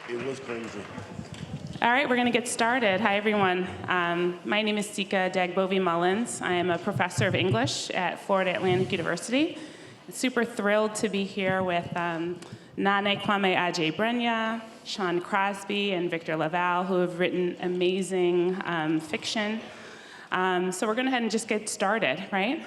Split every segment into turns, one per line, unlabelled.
It was crazy.
All right, we're going to get started. Hi, everyone. My name is Sika Dagbovi-Mullins. I am a professor of English at Florida Atlantic University. Super thrilled to be here with Nane Kwame Adjei-Brenyah, Sean Cosby, and Victor LaValle, who have written amazing fiction. So we're going to go ahead and just get started, right?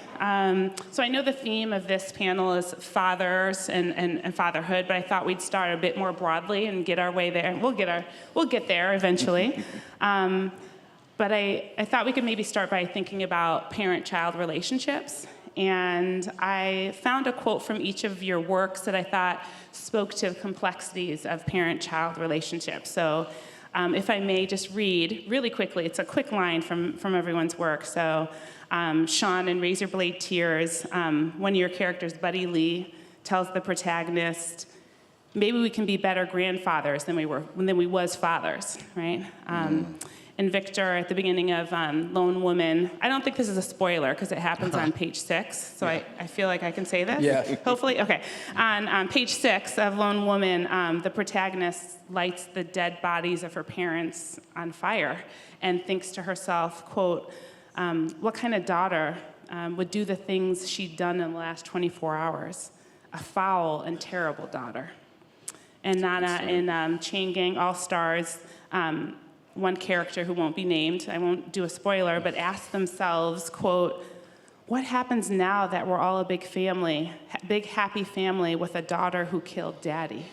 So I know the theme of this panel is fathers and fatherhood, but I thought we'd start a bit more broadly and get our way there. We'll get there eventually. But I thought we could maybe start by thinking about parent-child relationships. And I found a quote from each of your works that I thought spoke to the complexities of parent-child relationships. So if I may just read really quickly, it's a quick line from everyone's work. So Sean in Razorblade Tears, one of your characters, Buddy Lee, tells the protagonist, maybe we can be better grandfathers than we was fathers, right? And Victor, at the beginning of Lone Woman, I don't think this is a spoiler because it happens on page 6, so I feel like I can say this.
Yeah.
Hopefully, okay. On page 6 of Lone Woman, the protagonist lights the dead bodies of her parents on fire and thinks to herself, quote, what kind of daughter would do the things she'd done in the last 24 hours? A foul and terrible daughter. And Nana in Chain Gang All-Stars, one character who won't be named, I won't do a spoiler, but asks themselves, quote, what happens now that we're all a big family, big happy family with a daughter who killed daddy?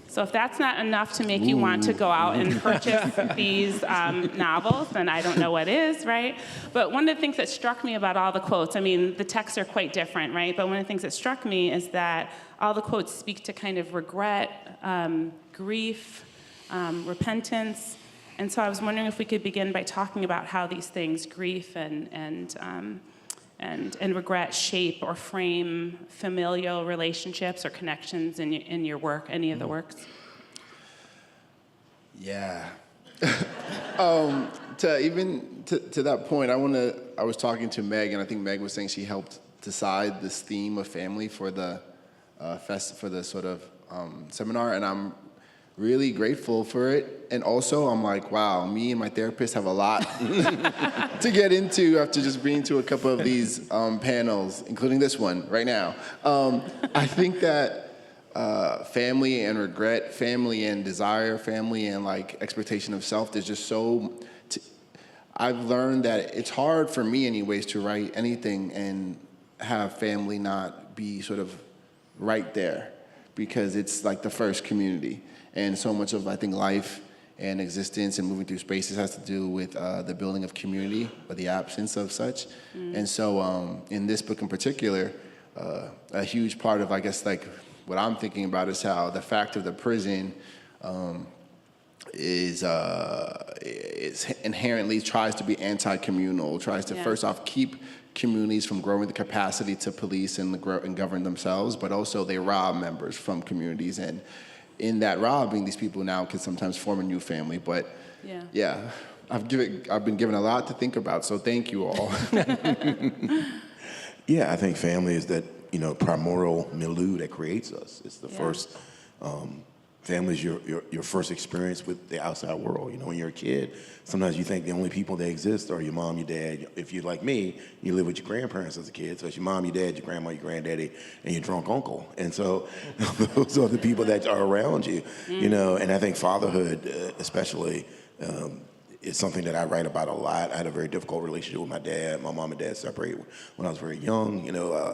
So if that's not enough to make you want to go out and purchase these novels, then I don't know what is, right? But one of the things that struck me about all the quotes, I mean, the texts are quite different, right? But one of the things that struck me is that all the quotes speak to kind of regret, grief, repentance. And so I was wondering if we could begin by talking about how these things, grief and regret, shape or frame familial relationships or connections in your work, any of the works.
Yeah. To that point, I was talking to Meg, and I think Meg was saying she helped decide this theme of family for the sort of seminar, and I'm really grateful for it. And also, I'm like, wow, me and my therapist have a lot to get into after just being to a couple of these panels, including this one right now. I think that family and regret, family and desire, family and like expectation of self, there's just I've learned that it's hard for me anyways to write anything and have family not be sort of right there, because it's like the first community. And so much of, I think, life and existence and moving through spaces has to do with the building of community or the absence of such. And so in this book in particular, a huge part of, I guess, like what I'm thinking about is how the fact of the prison is inherently tries to be anti-communal, tries to first off keep communities from growing the capacity to police and govern themselves, but also they rob members from communities. And in that robbing, these people now can sometimes form a new family. But yeah, I've been given a lot to think about, so thank you all.
Yeah, I think family is that, primordial milieu that creates us. It's the first, family is your first experience with the outside world. When you're a kid, sometimes you think the only people that exist are your mom, your dad. If you're like me, you live with your grandparents as a kid, so it's your mom, your dad, your grandma, your granddaddy, and your drunk uncle. And so those are the people that are around you, and I think fatherhood especially is something that I write about a lot. I had a very difficult relationship with my dad. My mom and dad separated when I was very young.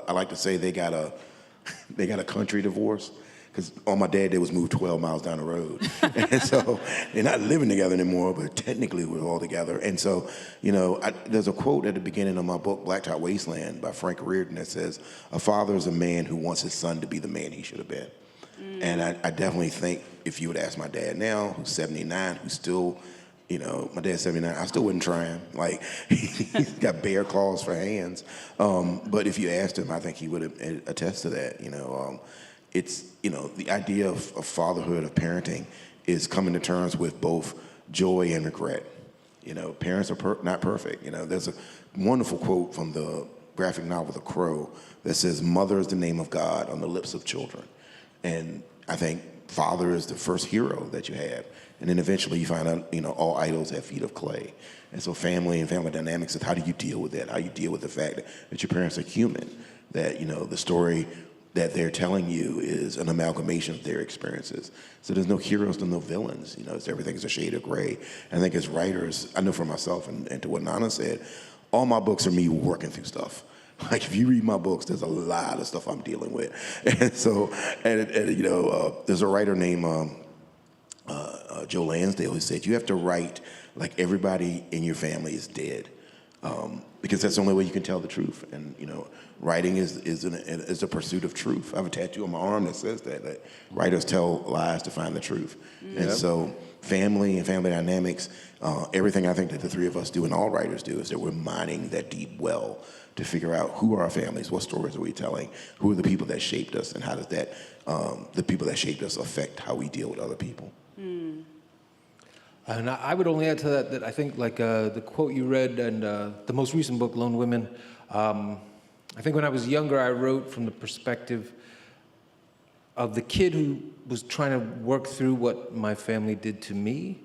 I like to say they got a country divorce, because all my dad did was move 12 miles down the road. And so they're not living together anymore, but technically we're all together. And so, there's a quote at the beginning of my book, Blacktop Wasteland, by Frank Reardon, that says, a father is a man who wants his son to be the man he should have been. And I definitely think if you would ask my dad now, who's 79, who's still, my dad's 79, I still wouldn't try him. Like, he's got bear claws for hands. But if you asked him, I think he would attest to that. It's, the idea of fatherhood, of parenting, is coming to terms with both joy and regret. Parents are not perfect. There's a wonderful quote from the graphic novel The Crow that says, "Mother is the name of God on the lips of children." And I think father is the first hero that you have. And then eventually you find out, all idols have feet of clay. And so family and family dynamics is how do you deal with that? How you deal with the fact that your parents are human, that, the story that they're telling you is an amalgamation of their experiences. So there's no heroes, there's no villains. It's everything is a shade of gray. And I think as writers, I know for myself and to what Nana said, all my books are me working through stuff. Like if you read my books, there's a lot of stuff I'm dealing with. And so, there's a writer named Joe Lansdale who said, you have to write like everybody in your family is dead. Because that's the only way you can tell the truth. And, writing is a pursuit of truth. I have a tattoo on my arm that says that writers tell lies to find the truth. And so family and family dynamics, everything I think that the three of us do and all writers do is that we're mining that deep well to figure out who are our families, what stories are we telling, who are the people that shaped us, and how does that, the people that shaped us affect how we deal with other people.
And I would only add to that I think like the quote you read and the most recent book, Lone Women, I think when I was younger, I wrote from the perspective of the kid who was trying to work through what my family did to me.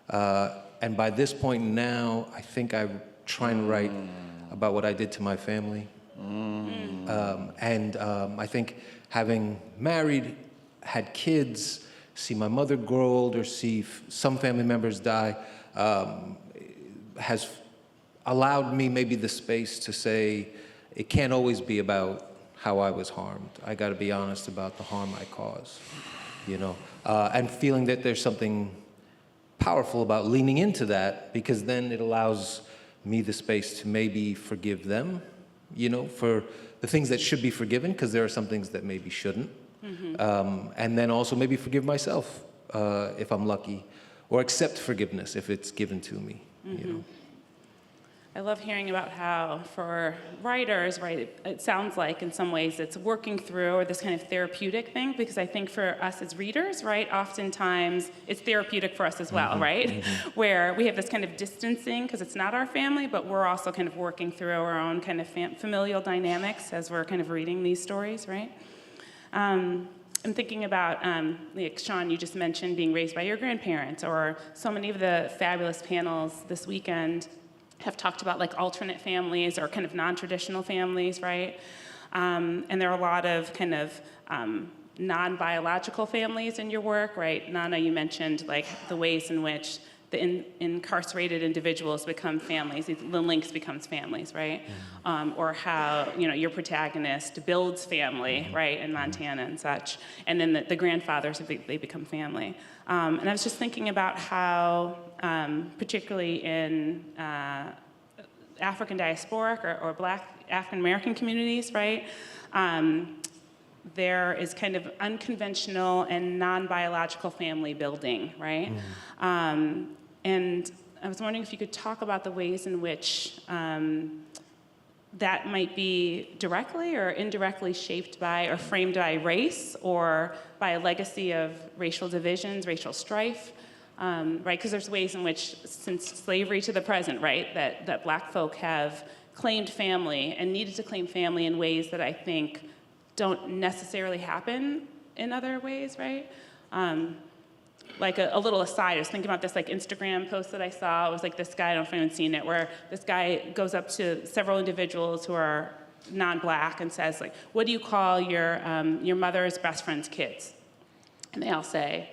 And by this point now, I think I try and write about what I did to my family. I think having married, had kids, see my mother grow older, see some family members die, has allowed me maybe the space to say, it can't always be about how I was harmed. I got to be honest about the harm I caused, and feeling that there's something powerful about leaning into that, because then it allows me the space to maybe forgive them, for the things that should be forgiven, because there are some things that maybe shouldn't. And then also maybe forgive myself if I'm lucky, or accept forgiveness if it's given to me.
I love hearing about how for writers, right, it sounds like in some ways it's working through or this kind of therapeutic thing, because I think for us as readers, right, oftentimes it's therapeutic for us as well, right? Where we have this kind of distancing because it's not our family, but we're also kind of working through our own kind of familial dynamics as we're kind of reading these stories, right? I'm thinking about, like Sean, you just mentioned being raised by your grandparents, or so many of the fabulous panels this weekend have talked about like alternate families or kind of non-traditional families, right? And there are a lot of kind of non-biological families in your work, right? Nana, you mentioned like the ways in which the incarcerated individuals become families, the links becomes families, right? Or how, your protagonist builds family, right, in Montana and such, and then the grandfathers, they become family. And I was just thinking about how, particularly in African diasporic or Black African American communities, right, there is kind of unconventional and non-biological family building, right? And I was wondering if you could talk about the ways in which that might be directly or indirectly shaped by or framed by race or by a legacy of racial divisions, racial strife, right? Because there's ways in which, since slavery to the present, right, that Black folk have claimed family and needed to claim family in ways that I think don't necessarily happen in other ways, right? Like a little aside, I was thinking about this like Instagram post that I saw. It was like this guy, I don't know if anyone's seen it, where this guy goes up to several individuals who are non-Black and says, like, what do you call your mother's best friend's kids? And they all say,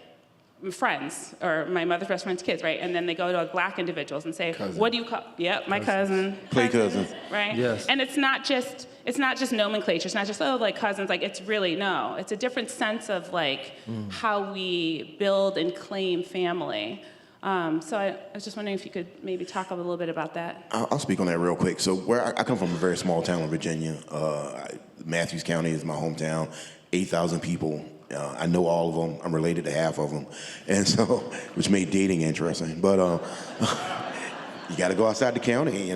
friends, or my mother's best friend's kids, right? And then they go to Black individuals and say, cousin. What do you call, my cousin.
Play cousins.
Right?
Yes.
And it's not just nomenclature, it's not just, like cousins, like it's really, no. It's a different sense of like how we build and claim family. So I was just wondering if you could maybe talk a little bit about that.
I'll speak on that real quick. So where I come from a very small town in Virginia. Matthews County is my hometown, 8,000 people. I know all of them. I'm related to half of them, and so which made dating interesting. But you got to go outside the county.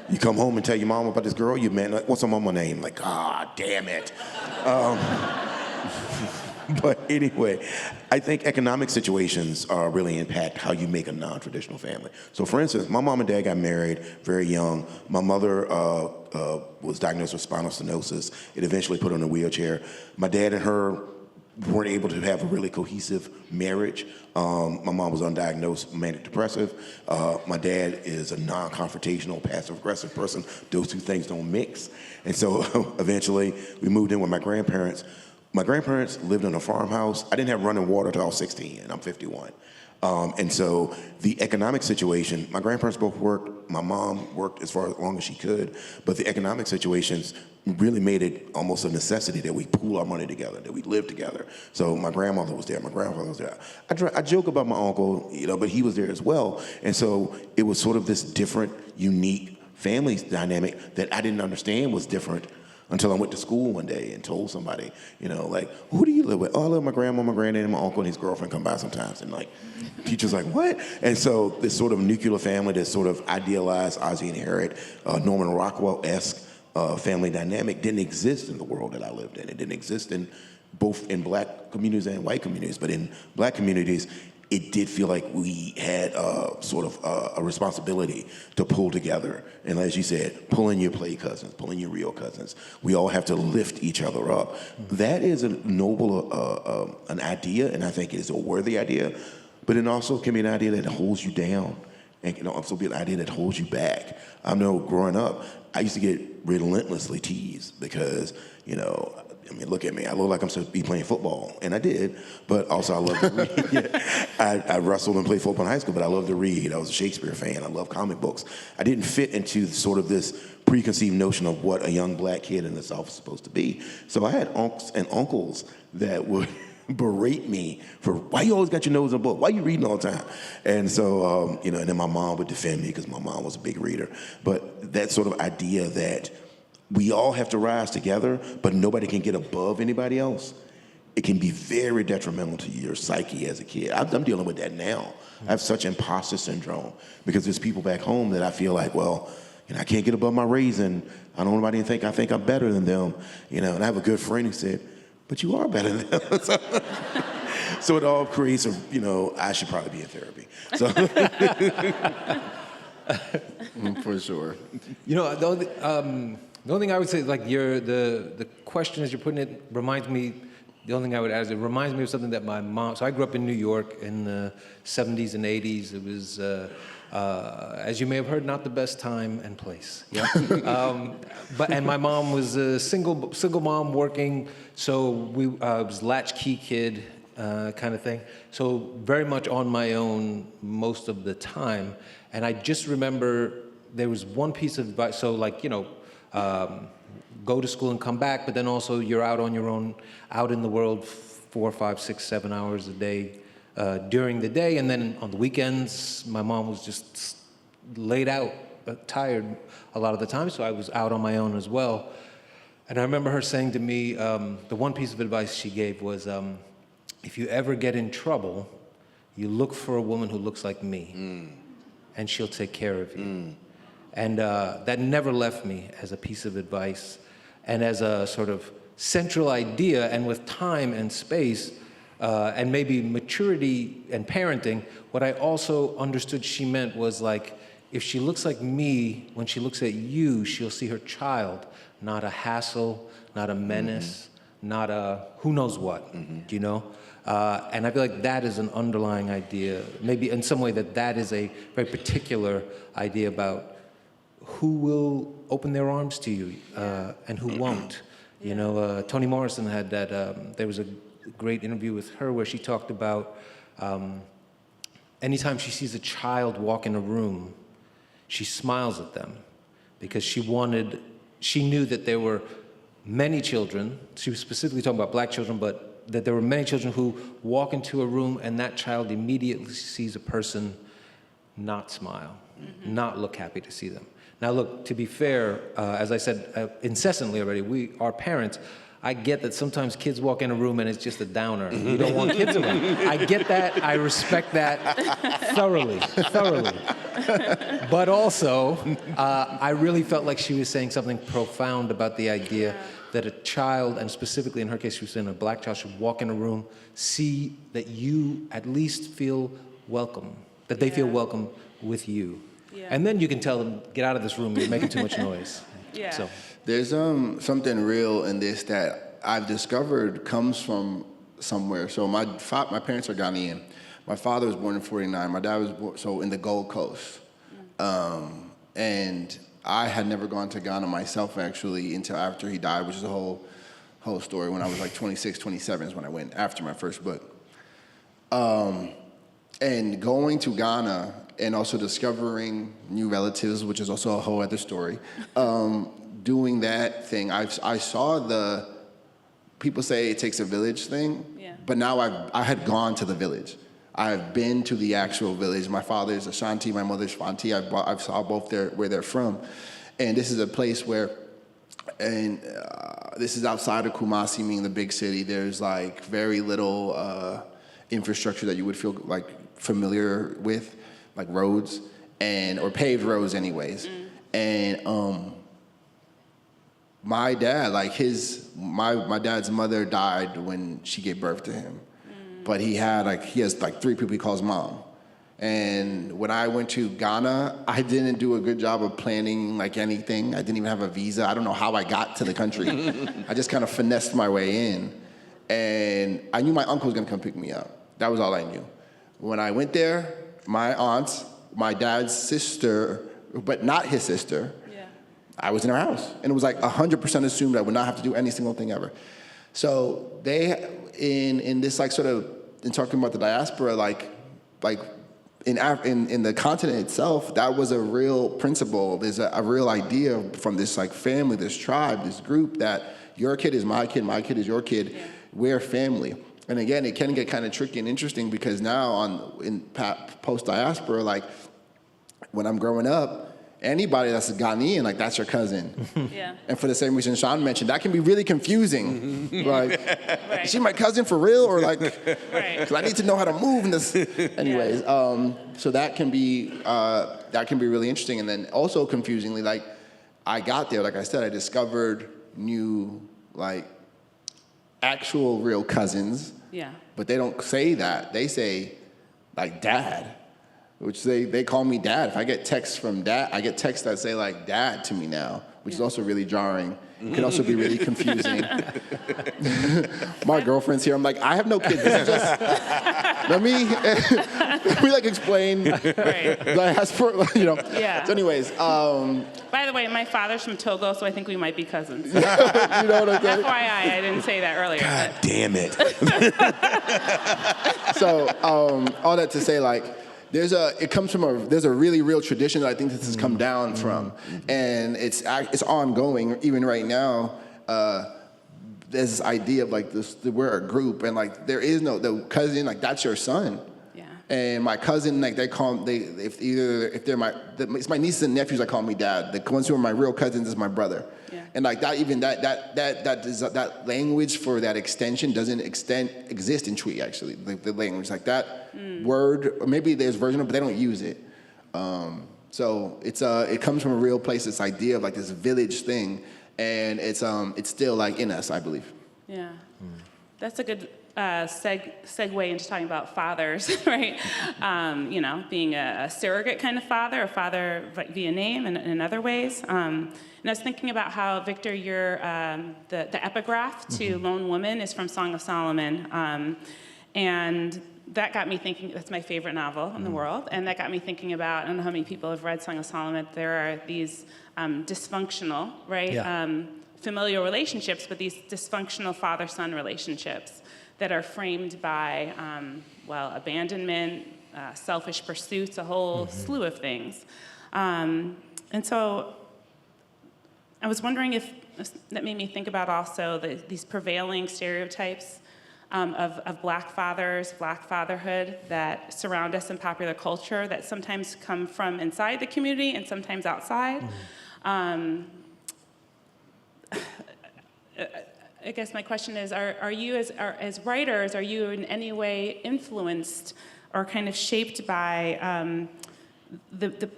You come home and tell your mom about this girl you met. Like, what's her mama name? Like, damn it. But anyway, I think economic situations really impact how you make a non-traditional family. So for instance, my mom and dad got married very young. My mother was diagnosed with spinal stenosis. It eventually put her in a wheelchair. My dad and her weren't able to have a really cohesive marriage. My mom was undiagnosed manic depressive. My dad is a non-confrontational, passive-aggressive person. Those two things don't mix. And so eventually we moved in with my grandparents. My grandparents lived in a farmhouse. I didn't have running water until I was 16, and I'm 51. And so the economic situation, my grandparents both worked. My mom worked as long as she could, but the economic situations really made it almost a necessity that we pool our money together, that we live together. So my grandmother was there, my grandfather was there. I joke about my uncle, but he was there as well. And so it was sort of this different, unique family dynamic that I didn't understand was different until I went to school one day and told somebody, like, who do you live with? Oh, I live with my grandma, my granddad, and my uncle and his girlfriend come by sometimes. And like, teacher's like, what? And so this sort of nuclear family, this sort of idealized Ozzie and Harriet, Norman Rockwell-esque family dynamic didn't exist in the world that I lived in. It didn't exist in both in black communities and white communities, but in black communities, it did feel like we had sort of a responsibility to pull together. And as you said, pulling your play cousins, pulling your real cousins. We all have to lift each other up. That is a noble an idea, and I think it is a worthy idea, but it also can be an idea that holds you down, and can also be an idea that holds you back. I know growing up, I used to get relentlessly teased because, look at me. I look like I'm supposed to be playing football, and I did, but also I love to read. I wrestled and played football in high school, but I love to read. I was a Shakespeare fan. I love comic books. I didn't fit into sort of this preconceived notion of what a young black kid in the South is supposed to be. So I had aunts and uncles that would berate me for, why you always got your nose in a book? Why you reading all the time? And so, and then my mom would defend me because my mom was a big reader. But that sort of idea that we all have to rise together, but nobody can get above anybody else, it can be very detrimental to your psyche as a kid. I'm dealing with that now. I have such imposter syndrome because there's people back home that I feel like, well, I can't get above my raisin. I don't want anybody to think I'm better than them. And I have a good friend who said, but you are better than them. So it all creates I should probably be in therapy. So
For sure.
The only thing I would say, like the question as you're putting it reminds me, the only thing I would add is it reminds me of something that my mom, so I grew up in New York in the 70s and 80s. It was, as you may have heard, not the best time and place. Yeah. And my mom was a single mom working, so I was latchkey kid kind of thing. So very much on my own most of the time. And I just remember there was one piece of advice, so go to school and come back, but then also you're out on your own, out in the world 4, 5, 6, 7 hours a day during the day, and then on the weekends, my mom was just laid out, tired a lot of the time, so I was out on my own as well. And I remember her saying to me, the one piece of advice she gave was, if you ever get in trouble, you look for a woman who looks like me, and she'll take care of you. And that never left me as a piece of advice and as a sort of central idea. And with time and space and maybe maturity and parenting, what I also understood she meant was like, if she looks like me, when she looks at you, she'll see her child, not a hassle, not a menace, not a who knows what, And I feel like that is an underlying idea, maybe in some way that is a very particular idea about who will open their arms to you and who won't. Toni Morrison had that, there was a great interview with her where she talked about anytime she sees a child walk in a room, she smiles at them because she knew that there were many children, she was specifically talking about black children, but that there were many children who walk into a room and that child immediately sees a person not smile, not look happy to see them. Now look, to be fair, as I said incessantly already, we are parents. I get that sometimes kids walk in a room and it's just a downer. You don't want kids around. I get that, I respect that thoroughly. But also, I really felt like she was saying something profound about the idea that a child, and specifically in her case, she was saying a black child, should walk in a room, see that you at least feel welcome, that they feel welcome with you. Yeah. And then you can tell them, get out of this room, you're making too much noise. So.
There's something real in this that I've discovered comes from somewhere. So my parents are Ghanaian. My father was born in '49. My dad was born in the Gold Coast. And I had never gone to Ghana myself actually until after he died, which is a whole story. When I was like 26, 27 is when I went after my first book. And going to Ghana and also discovering new relatives, which is also a whole other story. Doing that thing, I saw people say it takes a village thing, but now I had gone to the village. I've been to the actual village. My father's Ashanti, my mother's Fanti. I saw both where they're from. And this is a place where, this is outside of Kumasi, meaning the big city. There's like very little infrastructure that you would feel like familiar with, like roads or paved roads anyways. And my dad, like my dad's mother died when she gave birth to him. But he has 3 people he calls mom. And when I went to Ghana, I didn't do a good job of planning like anything. I didn't even have a visa. I don't know how I got to the country. I just kind of finessed my way in. And I knew my uncle was gonna come pick me up. That was all I knew. When I went there, my aunt, my dad's sister, but not his sister, I was in her house. And it was like 100% assumed I would not have to do any single thing ever. So they, in this like sort of, in talking about the diaspora, like in the continent itself, that was a real principle. There's a real idea from this like family, this tribe, this group that your kid is my kid is your kid. We're family. And again, it can get kind of tricky and interesting because now in post-diaspora, like when I'm growing up, anybody that's a Ghanaian, like that's your cousin. And for the same reason Sean mentioned, that can be really confusing. Like, is she my cousin for real? Or like, because I need to know how to move in this. Anyways, so that can be really interesting. And then also confusingly, like I got there, like I said, I discovered new, like actual real cousins. But they don't say that. They say like dad. Which they call me dad. If I get texts from dad, I get texts that say like dad to me now, which is also really jarring. It can also be really confusing. My girlfriend's here. I'm like, I have no kids. This is just, let me like explain. Diaspora, you know. So anyways.
By the way, my father's from Togo, so I think we might be cousins.
You know what I'm saying?
FYI, I didn't say that earlier.
God damn it.
So all that to say, like, there's a really real tradition that I think this has come down from, and it's ongoing even right now. There's this idea of like this, we're a group, and like there is the cousin, like that's your son. And my cousin, like if they're it's my nieces and nephews, I call me dad. The ones who are my real cousins is my brother. And like that, even that language for that extension doesn't exist in Twi actually. The language like that word, or maybe there's version of it, but they don't use it. So it comes from a real place. This idea of like this village thing, and it's still like in us, I believe.
That's a good segue into talking about fathers, right? You know, being a surrogate kind of father, a father via name, and in other ways. And I was thinking about how, Victor, your the epigraph to Lone Woman is from Song of Solomon, and that got me thinking. That's my favorite novel in the world, and that got me thinking about. I don't know how many people have read Song of Solomon. There are these dysfunctional, right? Familial relationships, but these dysfunctional father-son relationships that are framed by, abandonment, selfish pursuits, a whole slew of things. And so I was wondering if that made me think about also these prevailing stereotypes of black fathers, black fatherhood that surround us in popular culture that sometimes come from inside the community and sometimes outside. I guess my question is, are you as writers, are you in any way influenced or kind of shaped by the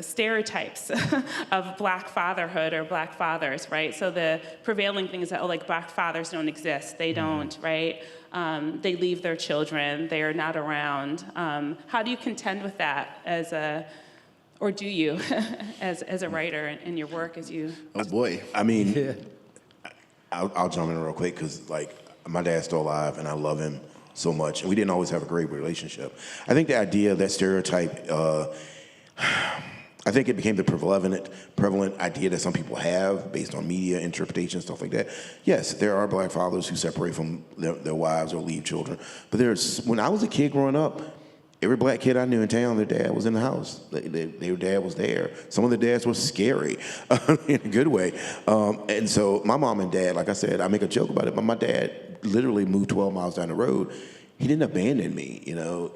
stereotypes of black fatherhood or black fathers, right? So the prevailing thing is that, like black fathers don't exist, they don't, right? They leave their children, they are not around. How do you contend with that or do you, as a writer in your work as you?
Oh boy.
I mean, I'll jump in real quick because, like, my dad's still alive, and I love him so much. And we didn't always have a great relationship. I think the idea, that stereotype, I think it became the prevalent idea that some people have based on media interpretation, stuff like that. Yes, there are black fathers who separate from their wives or leave children. But when I was a kid growing up, every black kid I knew in town, their dad was in the house. Their dad was there. Some of the dads were scary in a good way. And so my mom and dad, like I said, I make a joke about it, but my dad literally moved 12 miles down the road. He didn't abandon me, you know.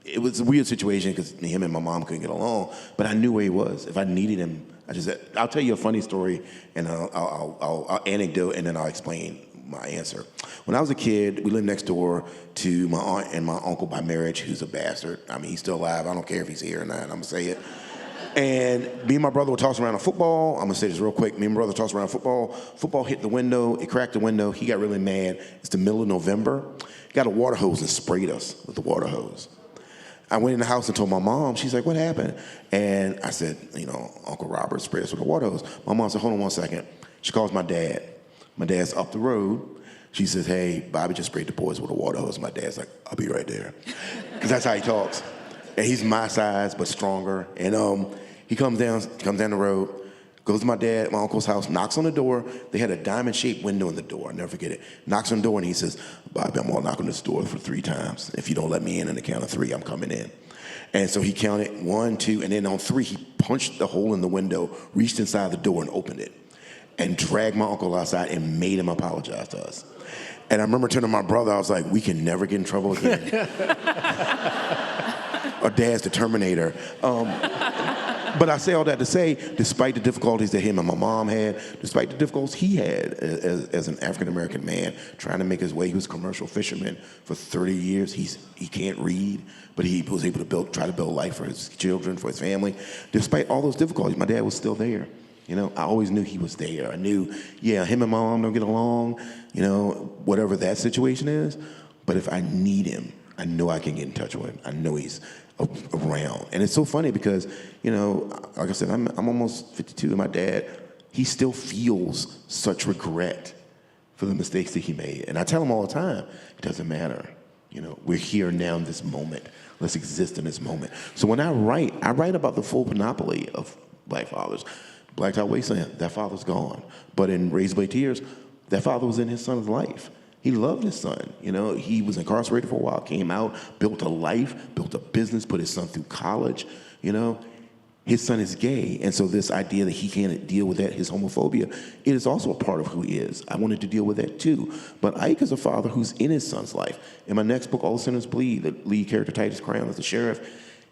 It was a weird situation because him and my mom couldn't get along, but I knew where he was. If I needed him, I'll tell you a funny story, and I'll anecdote, and then I'll explain my answer. When I was a kid, we lived next door to my aunt and my uncle by marriage, who's a bastard. I mean, he's still alive. I don't care if he's here or not. I'm gonna say it. And me and my brother were tossing around a football. I'm gonna say this real quick. Me and my brother tossed around a football. Football hit the window. It cracked the window. He got really mad. It's the middle of November. Got a water hose and sprayed us with the water hose. I went in the house and told my mom. She's like, "What happened?" And I said, "You know, Uncle Robert sprayed us with a water hose." My mom said, "Hold on one second." She calls my dad. My dad's up the road. She says, "Hey, Bobby just sprayed the boys with a water hose." My dad's like, "I'll be right there," because that's how he talks. And he's my size but stronger. And he comes down the road, goes to my uncle's house, knocks on the door. They had a diamond-shaped window in the door. I'll never forget it. Knocks on the door and he says, "Bobby, I'm gonna knock on this door for 3 times. If you don't let me in the count of 3, I'm coming in." And so he counted 1, 2, and then on 3, he punched the hole in the window, reached inside the door and opened it, and dragged my uncle outside and made him apologize to us. And I remember turning to my brother, I was like, "We can never get in trouble again." Our dad's the Terminator. But I say all that to say, despite the difficulties that him and my mom had, despite the difficulties he had as an African-American man trying to make his way, he was a commercial fisherman for 30 years. He can't read, but he was able to try to build life for his children, for his family. Despite all those difficulties, my dad was still there. You know, I always knew he was there. I knew, yeah, him and my mom don't get along, you know, whatever that situation is. But if I need him, I know I can get in touch with him. I know he's around. And it's so funny because, you know, like I said, I'm almost 52, and my dad, he still feels such regret for the mistakes that he made. And I tell him all the time, it doesn't matter. You know, we're here now in this moment. Let's exist in this moment. So when I write about the full panoply of black fathers. Blacktop Wasteland, that father's gone. But in Raised by Tears, that father was in his son's life. He loved his son. You know, he was incarcerated for a while, came out, built a life, built a business, put his son through college. You know, his son is gay. And so this idea that he can't deal with that, his homophobia, it is also a part of who he is. I wanted to deal with that too. But Ike is a father who's in his son's life. In my next book, All Sinners Bleed, the lead character, Titus Crown, is the sheriff.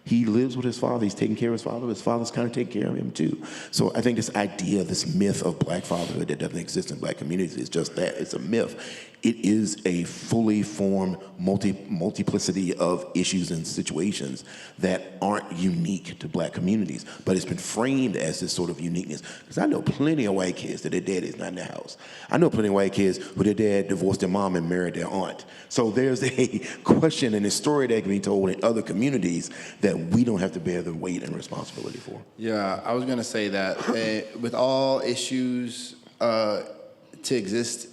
He lives with his father. He's taking care of his father. His father's kind of taking care of him too. So I think this idea, this myth of black fatherhood that doesn't exist in black communities is just that. It's a myth. It is a fully formed multiplicity of issues and situations that aren't unique to black communities, but it's been framed as this sort of uniqueness. Because I know plenty of white kids that their dad is not in the house. I know plenty of white kids who their dad divorced their mom and married their aunt. So there's a question and a story that can be told in other communities that we don't have to bear the weight and responsibility for.
Yeah, I was gonna say that with all issues to exist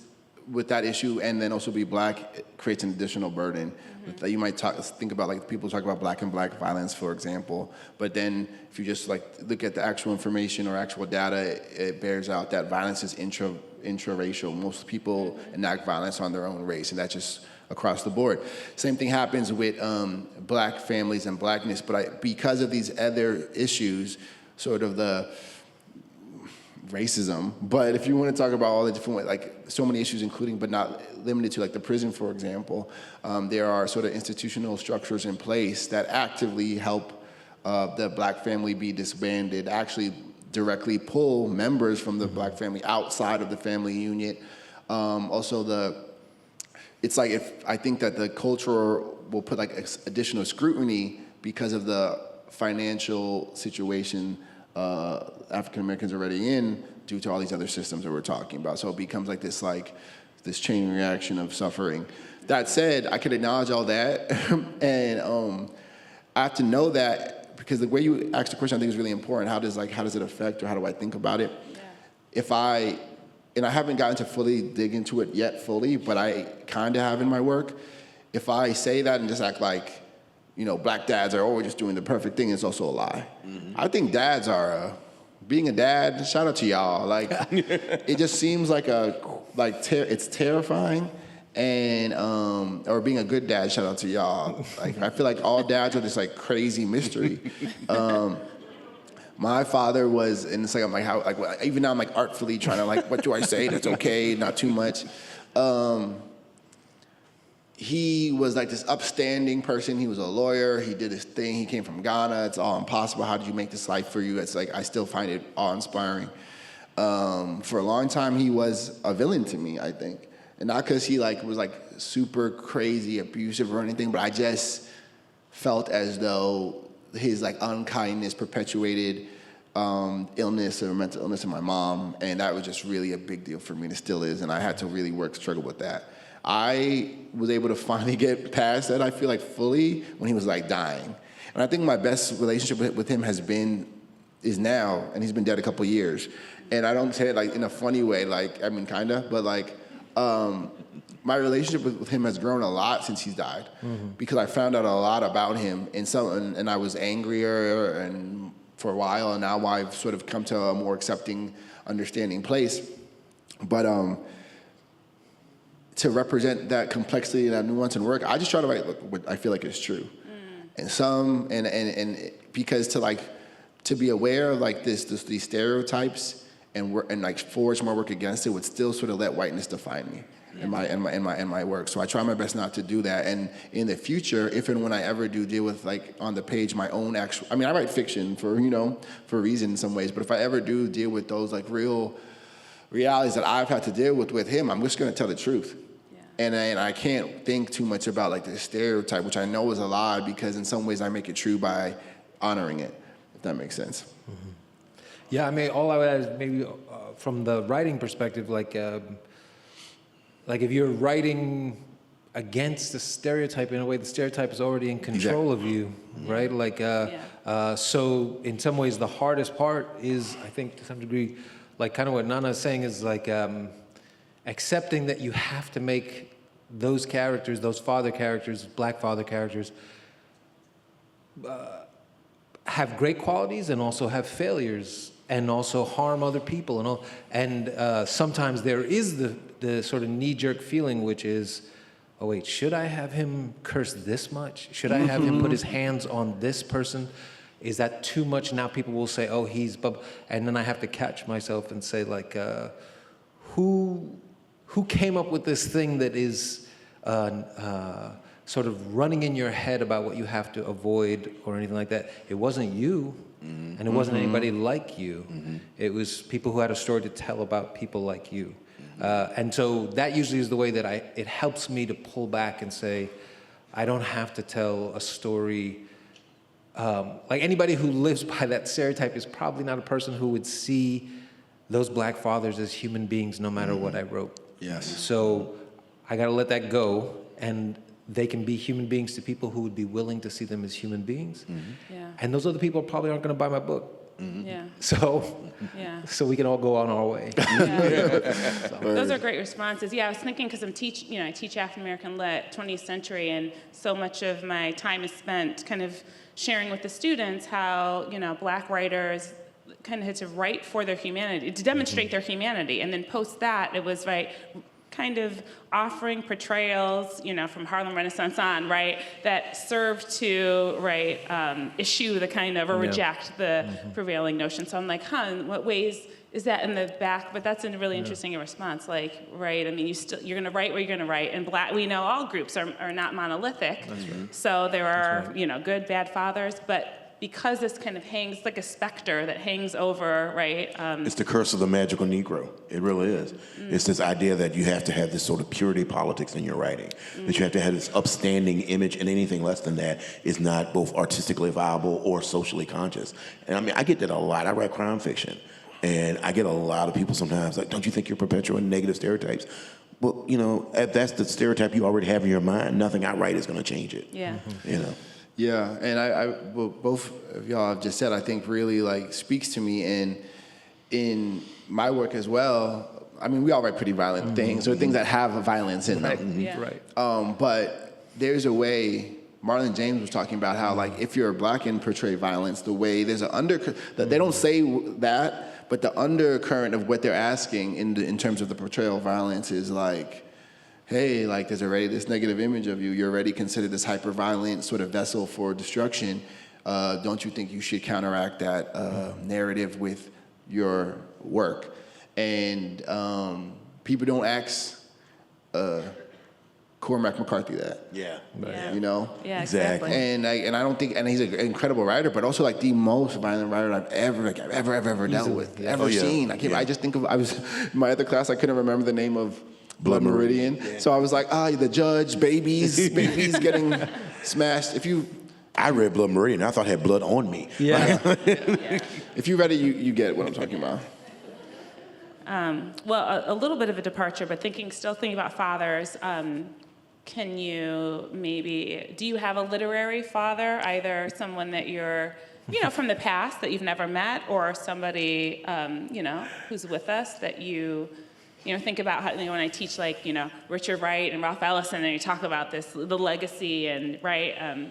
with that issue and then also be black, it creates an additional burden. Mm-hmm. You might think about, like, people talk about black and black violence, for example, but then if you just like look at the actual information or actual data, it bears out that violence is intraracial. Most people enact violence on their own race, and that's just across the board. Same thing happens with black families and blackness, but because of these other issues, sort of the racism, but if you want to talk about all the different, like, so many issues, including but not limited to, like, the prison, for example, there are sort of institutional structures in place that actively help the black family be disbanded, actually directly pull members from the black family outside of the family unit. It's like, if I think that the culture will put like additional scrutiny because of the financial situation African Americans are already in due to all these other systems that we're talking about. So it becomes like this chain reaction of suffering. That said, I could acknowledge all that, and I have to know that, because the way you asked the question I think is really important. How does it affect, or how do I think about it? Yeah. If I and I haven't gotten to fully dig into it yet fully, but I kind of have in my work. If I say that and just act like, black dads are always just doing the perfect thing, it's also a lie. I think dads are, being a dad, shout out to y'all. Like, it just seems like it's terrifying. And, or being a good dad, shout out to y'all. Like, I feel like all dads are this like crazy mystery. My father was, and it's like, I'm like, how, like, even now I'm like artfully trying to like, what do I say that's okay, not too much. He was like this upstanding person. He was a lawyer. He did his thing. He came from Ghana. It's all impossible. How did you make this life for you? It's like, I still find it awe-inspiring. For a long time, he was a villain to me, I think. And not because he like was like super crazy, abusive or anything, but I just felt as though his like unkindness perpetuated illness or mental illness in my mom. And that was just really a big deal for me. And it still is. And I had to really struggle with that. I was able to finally get past that, I feel like, fully when he was like dying. And I think my best relationship with him is now, and he's been dead a couple years. And I don't say it like in a funny way, like, I mean, kinda, but like, my relationship with him has grown a lot since he's died, because I found out a lot about him, and I was angrier and for a while, and now I've sort of come to a more accepting, understanding place. But to represent that complexity and that nuance in work, I just try to write what I feel like is true. And because to be aware of like these stereotypes and like forge my work against it would still sort of let whiteness define me in my work. So I try my best not to do that. And in the future, if and when I ever do deal with like on the page my own actual, I mean, I write fiction for a reason in some ways, but if I ever do deal with those like real realities that I've had to deal with him, I'm just going to tell the truth. And I can't think too much about like the stereotype, which I know is a lie, because in some ways I make it true by honoring it, if that makes sense.
Yeah, I mean, all I would add is maybe from the writing perspective, like if you're writing against the stereotype in a way, the stereotype is already in control of you, right? Like, so in some ways, the hardest part is, I think, to some degree, like kind of what Nana is saying is like accepting that you have to make those characters, those father characters, black father characters, have great qualities and also have failures and also harm other people and all. And sometimes there is the sort of knee-jerk feeling, which is, oh wait, should I have him curse this much? Should I have him put his hands on this person? Is that too much? Now people will say, oh, he's bub. And then I have to catch myself and say, like, who came up with this thing that is sort of running in your head about what you have to avoid or anything like that? It wasn't you, and it wasn't anybody like you. It was people who had a story to tell about people like you. And so that usually is the way that it helps me to pull back and say, I don't have to tell a story. Like anybody who lives by that stereotype is probably not a person who would see those black fathers as human beings no matter what I wrote.
Yes.
So I got to let that go, and they can be human beings to people who would be willing to see them as human beings. And those other people probably aren't going to buy my book. So we can all go on our way.
Those are great responses. Yeah, I was thinking because I teach African American Lit, 20th century, and so much of my time is spent kind of sharing with the students how black writers kind of had to write for their humanity, to demonstrate their humanity, and then post that it was kind of offering portrayals, from Harlem Renaissance on, that served to, eschew the kind of, or reject the prevailing notion. So I'm like, in what ways is that in the back? But that's a really interesting response, I mean, you're gonna write where you're gonna write, and we know all groups are not monolithic. That's right. So there are, good, bad fathers, but because this kind of hangs like a specter that hangs over, it's
the curse of the magical Negro. It really is. It's this idea that you have to have this sort of purity politics in your writing, that you have to have this upstanding image, and anything less than that is not both artistically viable or socially conscious. And I mean, I get that a lot. I write crime fiction, and I get a lot of people sometimes like, don't you think you're perpetuating negative stereotypes? Well, if that's the stereotype you already have in your mind, nothing I write is going to change it.
Yeah.
Yeah, and both of y'all have just said, I think really speaks to me, and in my work as well. I mean, we all write pretty violent things, or things that have violence in them.
Yeah.
Right.
But there's a way. Marlon James was talking about how, like, if you're black and portray violence, the way there's an undercurrent that they don't say that, but the undercurrent of what they're asking in terms of the portrayal of violence is like, hey, like, there's already this negative image of you. You're already considered this hyper-violent sort of vessel for destruction. Don't you think you should counteract that narrative with your work? And people don't ask Cormac McCarthy that.
Yeah.
Yeah.
You know?
Yeah,
Exactly.
exactly.
And I don't think, and he's an incredible writer, but also like the most violent writer I've ever dealt with, ever seen. I just think of, my other class, I couldn't remember the name of Blood Meridian. Yeah. So I was like, the judge, babies getting smashed.
I read Blood Meridian. I thought it had blood on me.
Yeah.
If you read it, you get what I'm talking about.
Well, a little bit of a departure, but still thinking about fathers. Can you do you have a literary father, either someone that you're, from the past that you've never met, or somebody, who's with us that you think about how, when I teach, like, Richard Wright and Ralph Ellison, and you talk about the legacy and, right?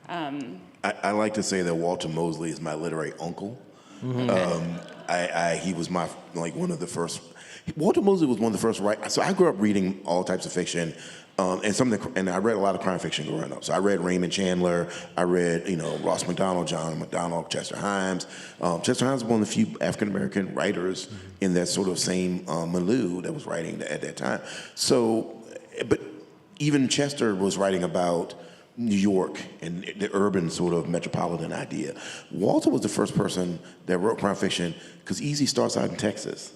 I like to say that Walter Mosley is my literary uncle. He was one of the first. Walter Mosley was one of the first writers. So I grew up reading all types of fiction, and I read a lot of crime fiction growing up. So I read Raymond Chandler. I read Ross McDonald, John McDonald, Chester Himes. Chester Himes was one of the few African American writers in that sort of same milieu that was writing at that time. So, but even Chester was writing about New York and the urban sort of metropolitan idea. Walter was the first person that wrote crime fiction because Easy starts out in Texas.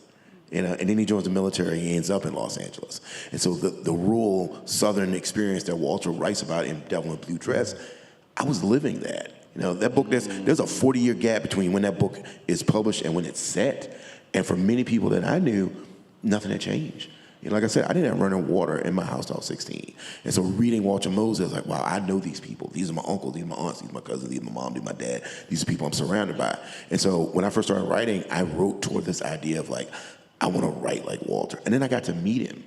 And then he joins the military, he ends up in Los Angeles. And so the rural southern experience that Walter writes about in Devil in Blue Dress, I was living that. That book, there's a 40-year gap between when that book is published and when it's set. And for many people that I knew, nothing had changed. Like I said, I didn't have running water in my house till I was 16. And so reading Walter Mosley, I was like, wow, I know these people. These are my uncles, these are my aunts, these are my cousins, these are my mom, these are my dad. These are people I'm surrounded by. And so when I first started writing, I wrote toward this idea of like, I want to write like Walter. And then I got to meet him.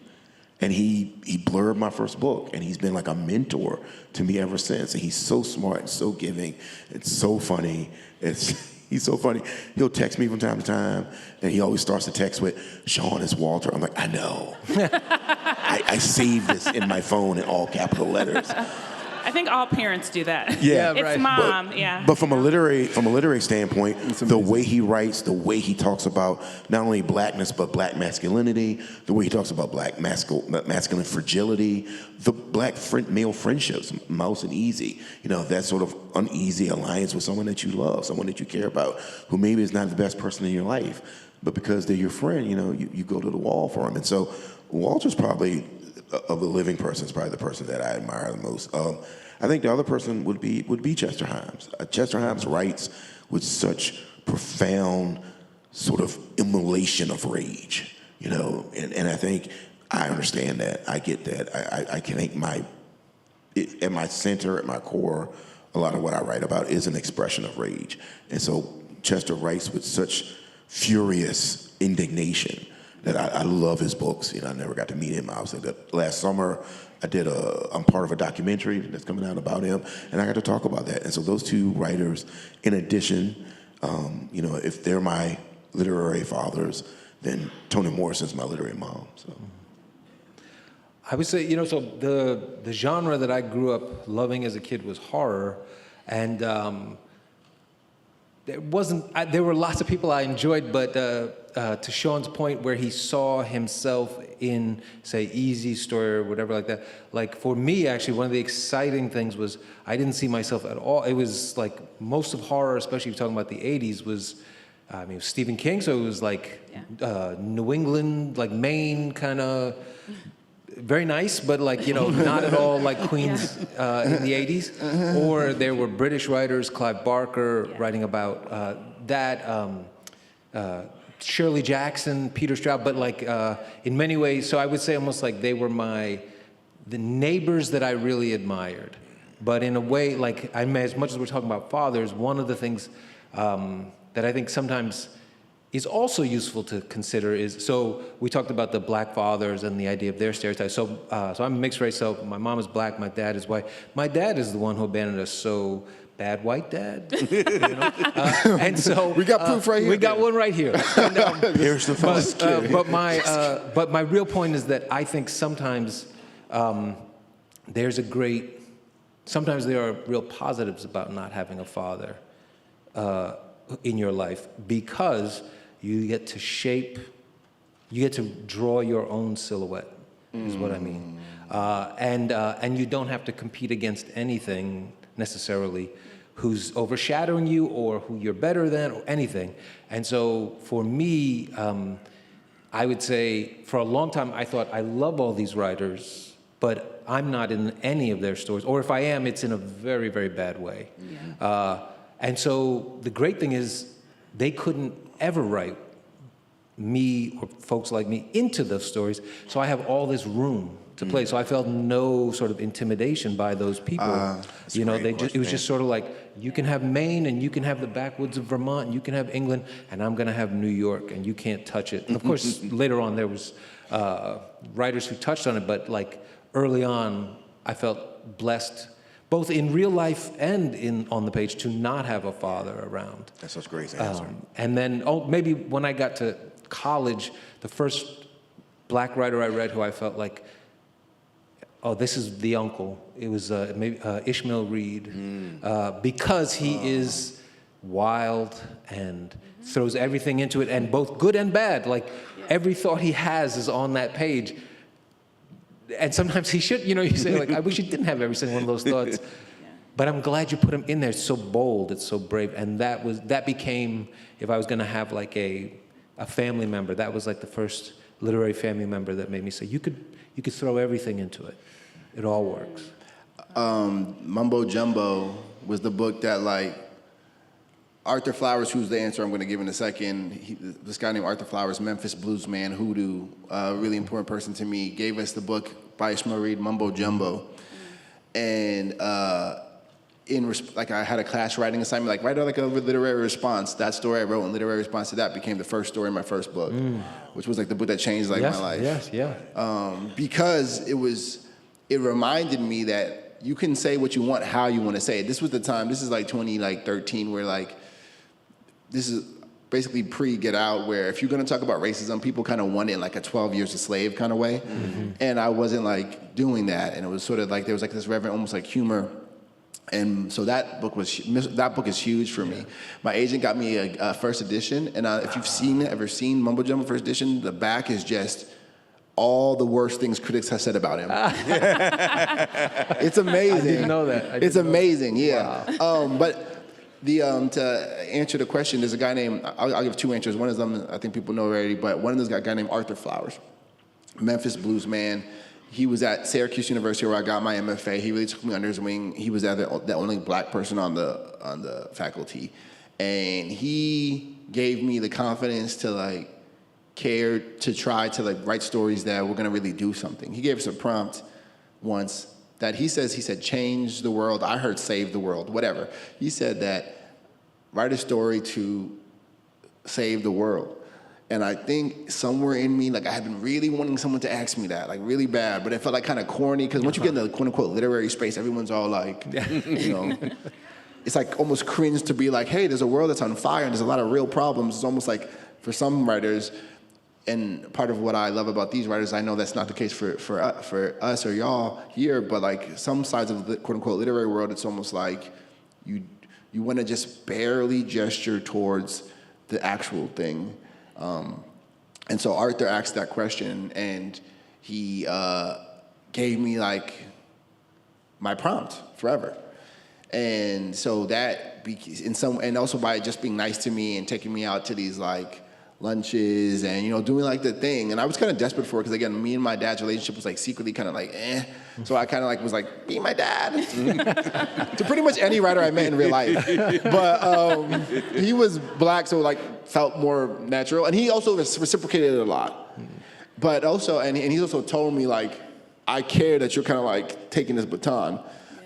And he blurbed my first book. And he's been like a mentor to me ever since. And he's so smart and so giving. It's so funny. He's so funny. He'll text me from time to time, and he always starts the text with, "Sean, it's Walter." I'm like, I know. I saved this in my phone in all capital letters.
I think all parents do that.
Yeah,
it's
right.
mom.
But from a literary standpoint, the way he writes, the way he talks about not only blackness but black masculinity, the way he talks about black masculine fragility, the black male friendships, Mouse and Easy, that sort of uneasy alliance with someone that you love, someone that you care about, who maybe is not the best person in your life, but because they're your friend, you go to the wall for them. And so Walter's probably, of the living person, is probably the person that I admire the most. I think the other person would be Chester Himes. Chester Himes writes with such profound sort of immolation of rage, and I think I understand that. I get that. I can think at my center, at my core, a lot of what I write about is an expression of rage. And so Chester writes with such furious indignation that I love his books. I never got to meet him. I was like, last summer, I'm part of a documentary that's coming out about him, and I got to talk about that. And so those two writers, in addition, if they're my literary fathers, then Toni Morrison's my literary mom. So
I would say, so the genre that I grew up loving as a kid was horror, and there were lots of people I enjoyed, but to Sean's point where he saw himself in, say, Easy's story or whatever like that, like for me, actually, one of the exciting things was I didn't see myself at all. It was like most of horror, especially if you're talking about the 80s, was, it was Stephen King, so it was like New England, like Maine kind of, very nice, but like, not at all like Queens in the 80s. Or there were British writers, Clive Barker, writing about that, Shirley Jackson, Peter Straub, but like in many ways, so I would say almost like they were the neighbors that I really admired. But in a way, like, as much as we're talking about fathers, one of the things that I think sometimes is also useful to consider is, so we talked about the black fathers and the idea of their stereotypes. So I'm mixed race, so my mom is black, my dad is white. My dad is the one who abandoned us, so bad white dad. You know? And so
We got proof right here.
We got one right here. And,
Here's the phone.
but my real point is that I think sometimes sometimes there are real positives about not having a father in your life, because you get to draw your own silhouette, is what I mean. And you don't have to compete against anything necessarily who's overshadowing you or who you're better than or anything. And so for me, I would say for a long time I thought, I love all these writers, but I'm not in any of their stories. Or if I am, it's in a very, very bad way. Yeah. And so the great thing is they couldn't ever write me or folks like me into those stories. So I have all this room to play. So I felt no sort of intimidation by those people. You know, it was just sort of like, you can have Maine and you can have the backwoods of Vermont and you can have England, and I'm gonna have New York and you can't touch it. And of course, later on there was writers who touched on it, but like early on, I felt blessed, both in real life and on the page, to not have a father around.
That's such a great answer.
And then, maybe when I got to college, the first black writer I read who I felt like, oh, this is the uncle. It was Ishmael Reed, because he is wild and throws everything into it, and both good and bad. Like every thought he has is on that page. And sometimes he should, you know, you say like, I wish he didn't have every single one of those thoughts. But I'm glad you put him in there. It's so bold, it's so brave. And that became, if I was gonna have like a family member, that was like the first literary family member that made me say, you could throw everything into it. It all works.
Mumbo Jumbo was the book that, like, Arthur Flowers, who's the answer I'm going to give in a second, this guy named Arthur Flowers, Memphis blues man, hoodoo, a really important person to me, gave us the book by Ishmael Reed, Mumbo Jumbo. And I had a class writing assignment, like, write like a literary response. That story I wrote in literary response to that became the first story in my first book, which was like the book that changed like my life.
Yes, yeah.
Because it reminded me that you can say what you want, how you want to say it. This was the time, this is like 2013, where like, this is basically pre-Get Out, where if you're gonna talk about racism, people kind of want it in like a 12 years a slave kind of way. And I wasn't like doing that. And it was sort of like, there was like this reverent, almost like humor. And so that book is huge for me. My agent got me a first edition, and if you've ever seen Mumbo Jumbo first edition, the back is just all the worst things critics have said about him. It's amazing.
I didn't know that.
It's amazing, yeah. Wow. But to answer the question, there's a guy named, I'll give two answers. One of them I think people know already, but one of them is a guy named Arthur Flowers, Memphis blues man. He was at Syracuse University where I got my MFA. He really took me under his wing. He was the only black person on the faculty. And he gave me the confidence to like care to try to like write stories that were gonna really do something. He gave us a prompt once that he said, change the world. I heard save the world, whatever. He said that write a story to save the world. And I think somewhere in me, like I had been really wanting someone to ask me that, like really bad, but it felt like kind of corny, because once you get in the quote unquote literary space, everyone's all like, you know, it's like almost cringe to be like, hey, there's a world that's on fire and there's a lot of real problems. It's almost like for some writers, and part of what I love about these writers, I know that's not the case for us or y'all here, but like some sides of the quote unquote literary world, it's almost like you want to just barely gesture towards the actual thing. And so Arthur asked that question, and he gave me like my prompt forever. And so that and also by just being nice to me and taking me out to these like lunches and, you know, doing like the thing. And I was kind of desperate for it because, again, me and my dad's relationship was like secretly kind of like, eh. So I kind of like was like, be my dad. To pretty much any writer I met in real life. But he was black, so like felt more natural. And he also reciprocated it a lot. But also, and he's also told me like, I care that you're kind of like taking this baton.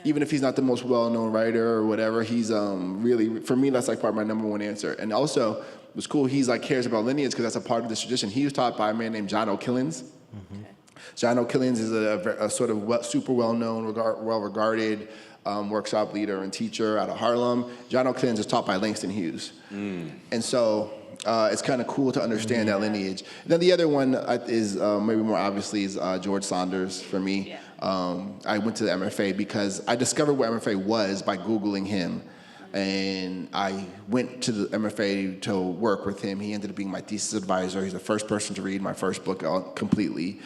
Even if he's not the most well-known writer or whatever, he's really, for me, that's like part of my number one answer. And also, what's cool, he's like cares about lineage because that's a part of this tradition. He was taught by a man named John O'Killens. John O'Killens is a sort of super well-known, well-regarded workshop leader and teacher out of Harlem. John O'Killens is taught by Langston Hughes. And so it's kind of cool to understand that lineage. Then the other one is maybe more obviously is George Saunders for me.
Yeah.
I went to the MFA because I discovered what MFA was by Googling him. And I went to the MFA to work with him. He ended up being my thesis advisor. He's the first person to read my first book completely.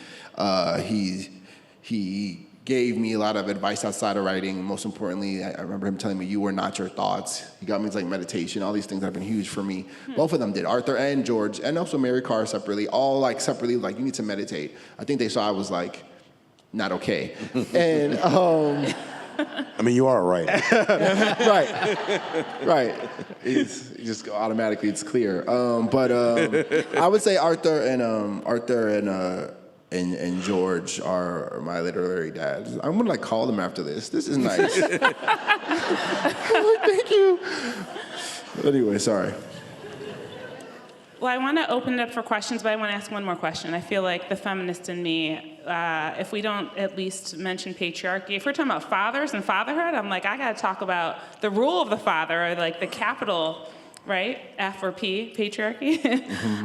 He gave me a lot of advice outside of writing. Most importantly, I remember him telling me, "You are not your thoughts." He got me into like meditation, all these things that have been huge for me. Both of them did, Arthur and George, and also Mary Carr separately, all like separately, like you need to meditate. I think they saw I was like, not okay. And
I mean, you are right.
right. It's just automatically it's clear. But I would say Arthur and George are my literary dads. I'm gonna like call them after this. This is nice. Thank you. Anyway, sorry.
Well, I want to open it up for questions, but I want to ask one more question. I feel like the feminist in me, if we don't at least mention patriarchy, if we're talking about fathers and fatherhood, I'm like, I got to talk about the rule of the father, or like the capital, right? F or P, patriarchy.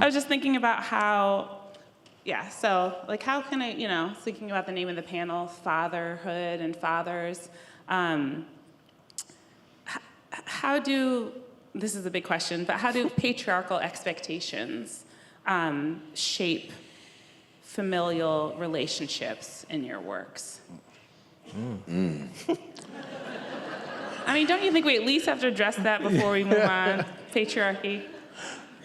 I was just thinking about how, so like how can I, thinking about the name of the panel, fatherhood and fathers, how do, this is a big question, but how do patriarchal expectations shape familial relationships in your works? I mean, don't you think we at least have to address that before we move on? Patriarchy?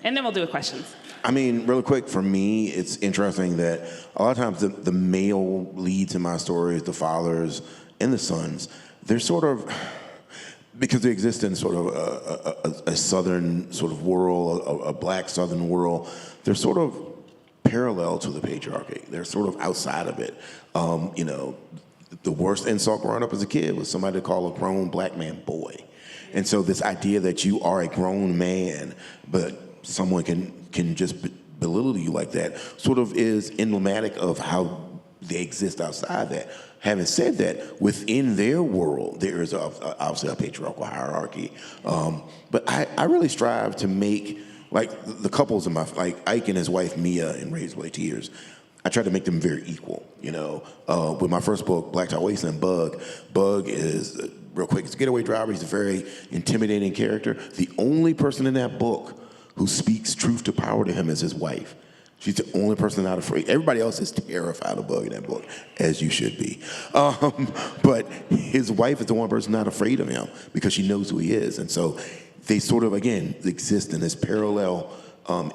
And then we'll do questions.
I mean, really quick, for me, it's interesting that a lot of times the male leads in my stories, the fathers and the sons, they're sort of, because they exist in sort of a southern sort of world, a black southern world, they're sort of parallel to the patriarchy. They're sort of outside of it. The worst insult growing up as a kid was somebody to call a grown black man boy. And so this idea that you are a grown man, but someone can just belittle you like that sort of is emblematic of how they exist outside that. Having said that, within their world, there is obviously a patriarchal hierarchy. But I really strive to make, like the couples in like Ike and his wife Mia in Raised by Tears, I try to make them very equal. With my first book, Black Tie Wasteland, Bug is, real quick, it's a getaway driver. He's a very intimidating character. The only person in that book who speaks truth to power to him is his wife. She's the only person not afraid. Everybody else is terrified of Bug in that book, as you should be. But his wife is the one person not afraid of him because she knows who he is. And so they sort of, again, exist in this parallel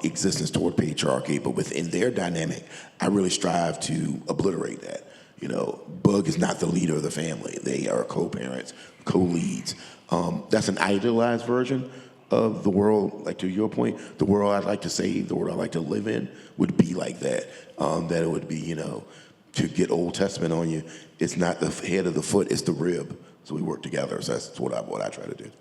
existence toward patriarchy, but within their dynamic, I really strive to obliterate that. Bug is not the leader of the family. They are co-parents, co-leads. That's an idealized version of the world, like to your point, the world I'd like to save, the world I'd like to live in would be like that. That it would be, to get Old Testament on you, it's not the head of the foot, it's the rib. So we work together. So that's what I try to do.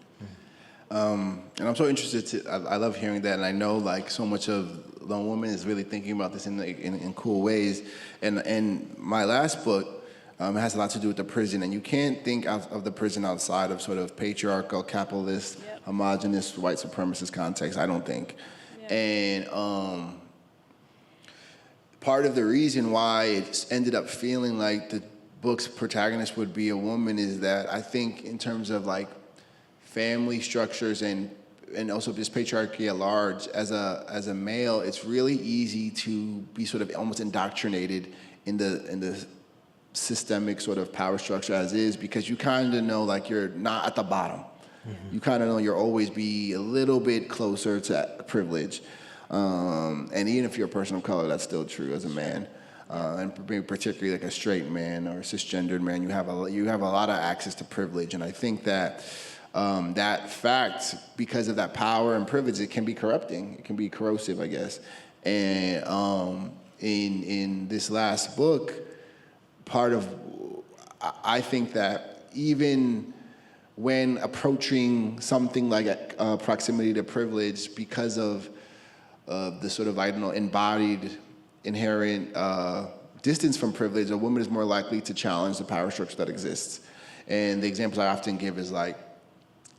And I'm so interested I love hearing that, and I know like so much of Lone Woman is really thinking about this in cool ways. And my last book has a lot to do with the prison, and you can't think of the prison outside of sort of patriarchal, capitalist, homogenous, white supremacist context, I don't think. Yep. And part of the reason why it ended up feeling like the book's protagonist would be a woman is that I think in terms of like family structures and also just patriarchy at large, as a male, it's really easy to be sort of almost indoctrinated in the systemic sort of power structure as is, because you kind of know like you're not at the bottom. Mm-hmm. You kind of know you'll always be a little bit closer to privilege. And even if you're a person of color, that's still true as a man. And particularly like a straight man or a cisgendered man, you have a lot of access to privilege. And I think that that fact, because of that power and privilege, it can be corrupting. It can be corrosive, I guess. And in this last book, I think that even when approaching something like proximity to privilege, because of the sort of, I don't know, embodied, inherent distance from privilege, a woman is more likely to challenge the power structure that exists. And the examples I often give is like,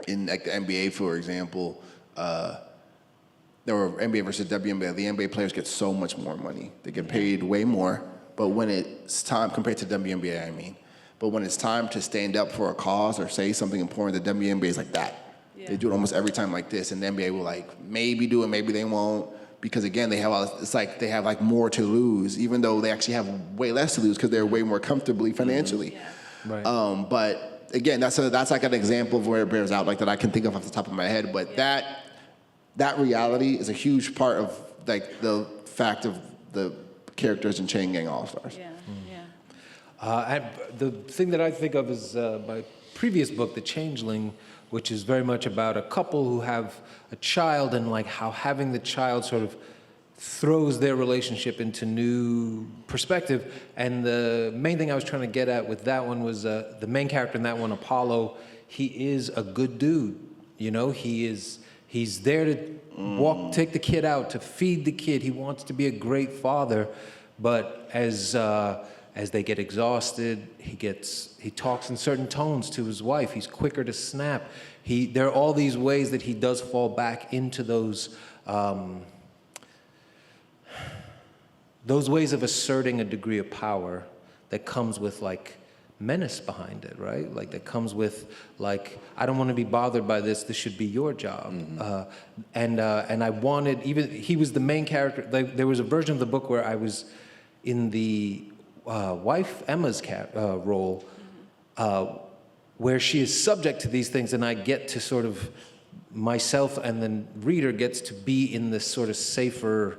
in like the NBA, for example, there were NBA versus WNBA. The NBA players get so much more money. They get paid way more, but when it's time, compared to WNBA, I mean, but when it's time to stand up for a cause or say something important, the WNBA is like that.
Yeah.
They do it almost every time like this, and the NBA will like maybe do it, maybe they won't, because again, they have it's like they have like more to lose, even though they actually have way less to lose because they're way more comfortably financially.
Yeah.
Right.
But again, that's like an example of where it bears out, like that I can think of off the top of my head. But that reality is a huge part of like the fact of the characters in Chain Gang All Stars.
Yeah.
And the thing that I think of is my previous book, The Changeling, which is very much about a couple who have a child and like how having the child sort of throws their relationship into new perspective. And the main thing I was trying to get at with that one was the main character in that one, Apollo. He is a good dude, you know. He's there to take the kid out, to feed the kid. He wants to be a great father, but as they get exhausted, he talks in certain tones to his wife. He's quicker to snap. There are all these ways that he does fall back into those ways of asserting a degree of power that comes with like menace behind it, right? Like that comes with like, I don't want to be bothered by this. This should be your job. And I wanted, even he was the main character. Like, there was a version of the book where I was in the wife Emma's role, where she is subject to these things, and I get to sort of myself and the reader gets to be in this sort of safer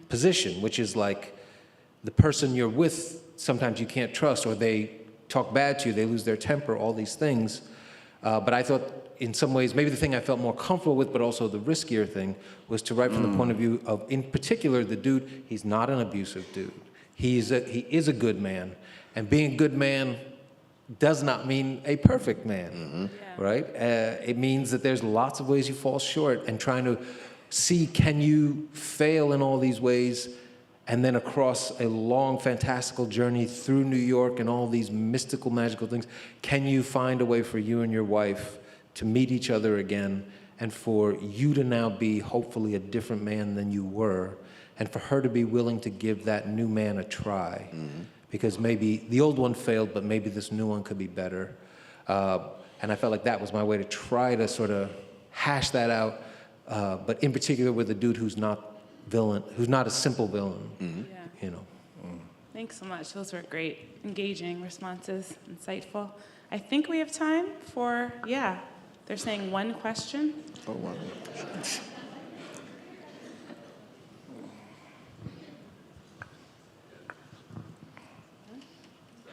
position, which is like the person you're with sometimes you can't trust, or they talk bad to you, they lose their temper, all these things. But I thought in some ways, maybe the thing I felt more comfortable with, but also the riskier thing, was to write from the point of view of, in particular, the dude. He's not an abusive dude. He is a good man. And being a good man does not mean a perfect man, right? It means that there's lots of ways you fall short, and trying to see, can you fail in all these ways, and then across a long, fantastical journey through New York and all these mystical, magical things, can you find a way for you and your wife to meet each other again, and for you to now be hopefully a different man than you were, and for her to be willing to give that new man a try. Because maybe the old one failed, but maybe this new one could be better. And I felt like that was my way to try to sort of hash that out, but in particular with a dude who's not a simple villain, you know.
Thanks so much. Those were great, engaging responses, insightful. I think we have time for, they're saying one question.
Oh, wow.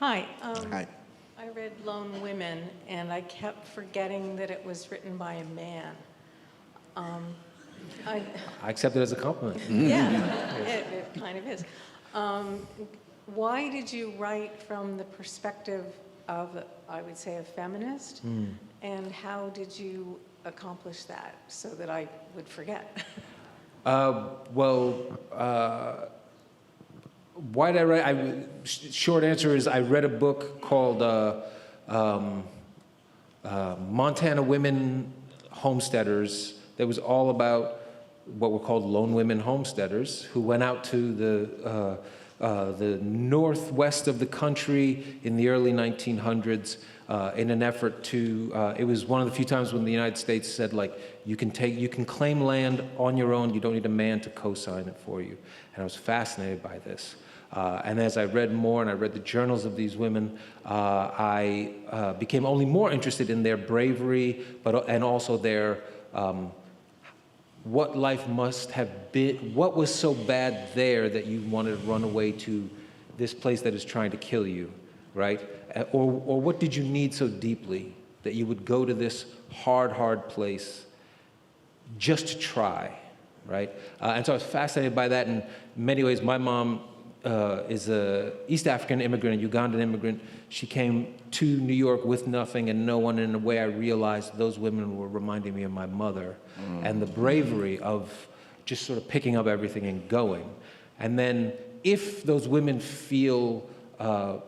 Hi.
Hi.
I read Lone Women, and I kept forgetting that it was written by a man.
I accept it as a compliment.
Yeah, it kind of is. Why did you write from the perspective of, I would say, a feminist? And how did you accomplish that so that I would forget?
Why did I write? Short answer is I read a book called Montana Women Homesteaders that was all about what were called lone women homesteaders who went out to the northwest of the country in the early 1900s in an effort to, it was one of the few times when the United States said, like, you can claim land on your own, you don't need a man to co-sign it for you. And I was fascinated by this. And as I read more and I read the journals of these women, I became only more interested in their bravery, and also their, what life must have been, what was so bad there that you wanted to run away to this place that is trying to kill you, right? Or what did you need so deeply that you would go to this hard place just to try, right? And so I was fascinated by that. In many ways, my mom is an East African immigrant, a Ugandan immigrant. She came to New York with nothing and no one. In a way, I realized those women were reminding me of my mother and the bravery of just sort of picking up everything and going. And then if those women feel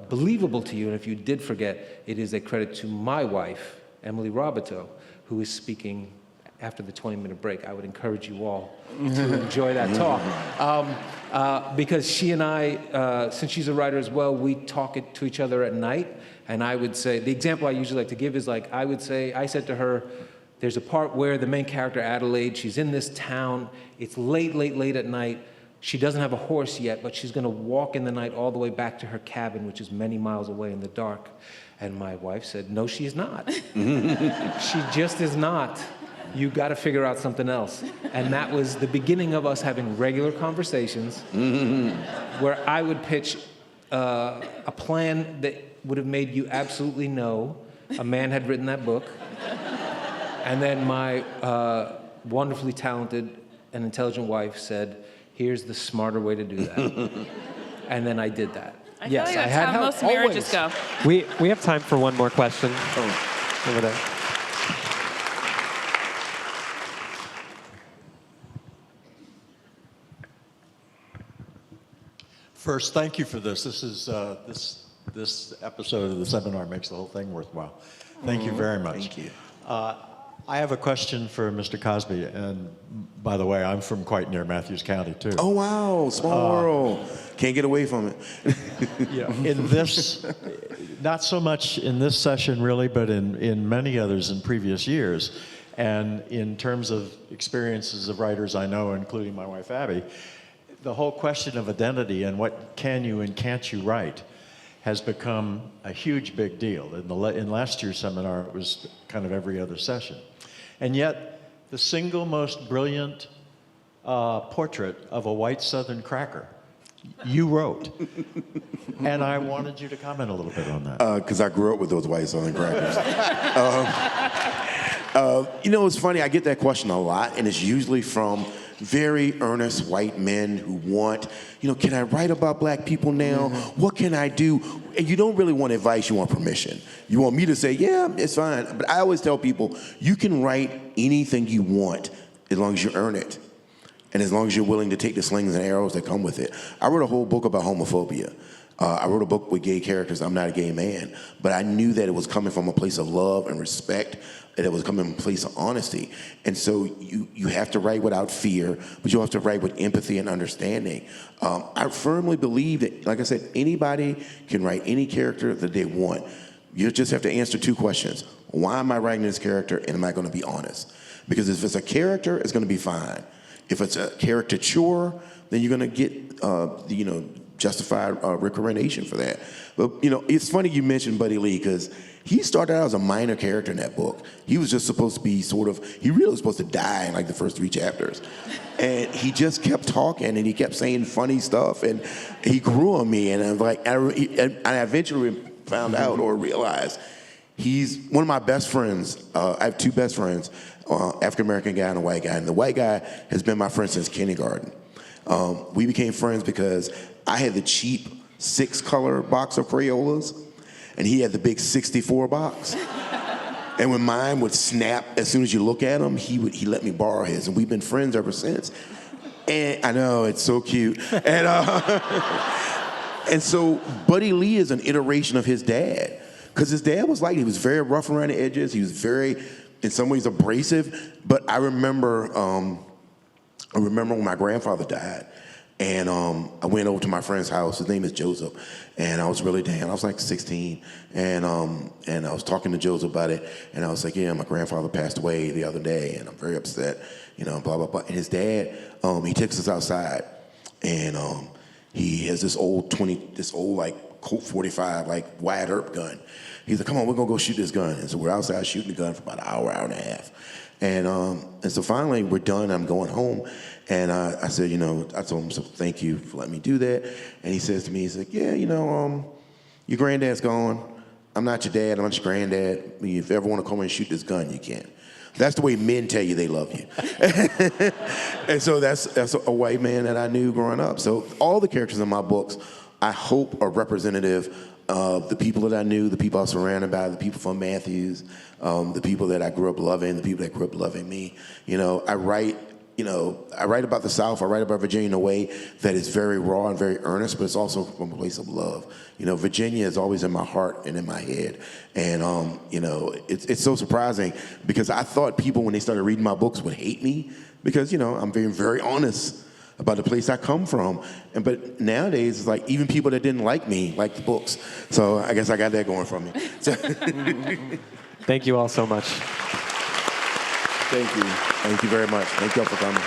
believable to you, and if you did forget, it is a credit to my wife, Emily Roberto, who is speaking after the 20-minute break. I would encourage you all to enjoy that talk. Because she and I, since she's a writer as well, we talk it to each other at night. And I would say, the example I usually like to give is like, I said to her, there's a part where the main character, Adelaide, she's in this town. It's late at night. She doesn't have a horse yet, but she's going to walk in the night all the way back to her cabin, which is many miles away in the dark. And my wife said, no, she's not. She just is not. You got to figure out something else. And that was the beginning of us having regular conversations where I would pitch a plan that would have made you absolutely know a man had written that book. And then my wonderfully talented and intelligent wife said, here's the smarter way to do that. And then I did that.
I feel like that's how most marriages go.
We have time for one more question. Over there.
First, thank you for this. This is this episode of the seminar makes the whole thing worthwhile. Thank you very much.
Thank you.
I have a question for Mr. Cosby, and by the way, I'm from quite near Matthews County too.
Oh, wow, small world. Can't get away from it.
Yeah, in this, not so much in this session really, but in many others in previous years, and in terms of experiences of writers I know, including my wife Abby, the whole question of identity and what can you and can't you write has become a huge big deal. In last year's seminar, it was kind of every other session. And yet, the single most brilliant portrait of a white Southern cracker, you wrote. And I wanted you to comment a little bit on that.
Because I grew up with those white Southern crackers. You know, it's funny, I get that question a lot, and it's usually from very earnest white men who want, you know, can I write about black people now? What can I do? And you don't really want advice, you want permission. You want me to say, yeah, it's fine. But I always tell people, you can write anything you want as long as you earn it. And as long as you're willing to take the slings and arrows that come with it. I wrote a whole book about homophobia. I wrote a book with gay characters. I'm not a gay man, but I knew that it was coming from a place of love and respect, that it was coming from a place of honesty. And so you have to write without fear, but you have to write with empathy and understanding. I firmly believe that, like I said, anybody can write any character that they want. You just have to answer two questions. Why am I writing this character, and am I going to be honest? Because if it's a character, it's going to be fine. If it's a caricature, then you're going to get, justified recrimination for that. But, it's funny you mentioned Buddy Lee, because he started out as a minor character in that book. He was just supposed to be he really was supposed to die in like the first 3 chapters. And he just kept talking, and he kept saying funny stuff, and he grew on me. And I'm like, I eventually found out or realized he's one of my best friends. I have 2 best friends, African-American guy and a white guy. And the white guy has been my friend since kindergarten. We became friends because I had the cheap 6-color box of Crayolas, and he had the big 64 box. And when mine would snap as soon as you look at him, he let me borrow his, and we've been friends ever since. And I know, it's so cute. And and so Buddy Lee is an iteration of his dad, because his dad was he was very rough around the edges. He was very, in some ways, abrasive. But I remember when my grandfather died. And I went over to my friend's house. His name is Joseph, and I was really down. I was like 16, and I was talking to Joseph about it, and I was like, "Yeah, my grandfather passed away the other day, and I'm very upset, blah blah blah." And his dad, he takes us outside, and he has this old Colt 45 wide Earp gun. He's like, "Come on, we're gonna go shoot this gun." And so we're outside shooting the gun for about an hour and a half. And so finally we're done. I'm going home, and I said, I told him, so thank you for letting me do that. And he says to me, he's like, yeah, your granddad's gone. I'm not your dad. I'm not your granddad. If you ever want to come and shoot this gun, you can. That's the way men tell you they love you. And so that's a white man that I knew growing up. So all the characters in my books, I hope, are representative of the people that I knew, the people I was surrounded by, the people from Matthews, the people that I grew up loving, the people that grew up loving me. I write you know, I write about the South, I write about Virginia in a way that is very raw and very earnest, but it's also from a place of love. You know, Virginia is always in my heart and in my head. And, you know, it's so surprising because I thought people, when they started reading my books, would hate me because, you know, I'm being very honest about the place I come from. But nowadays, it's like even people that didn't like me like the books. So I guess I got that going for me.
Thank you all so much.
Thank you.
Thank you very much. Thank you all for coming.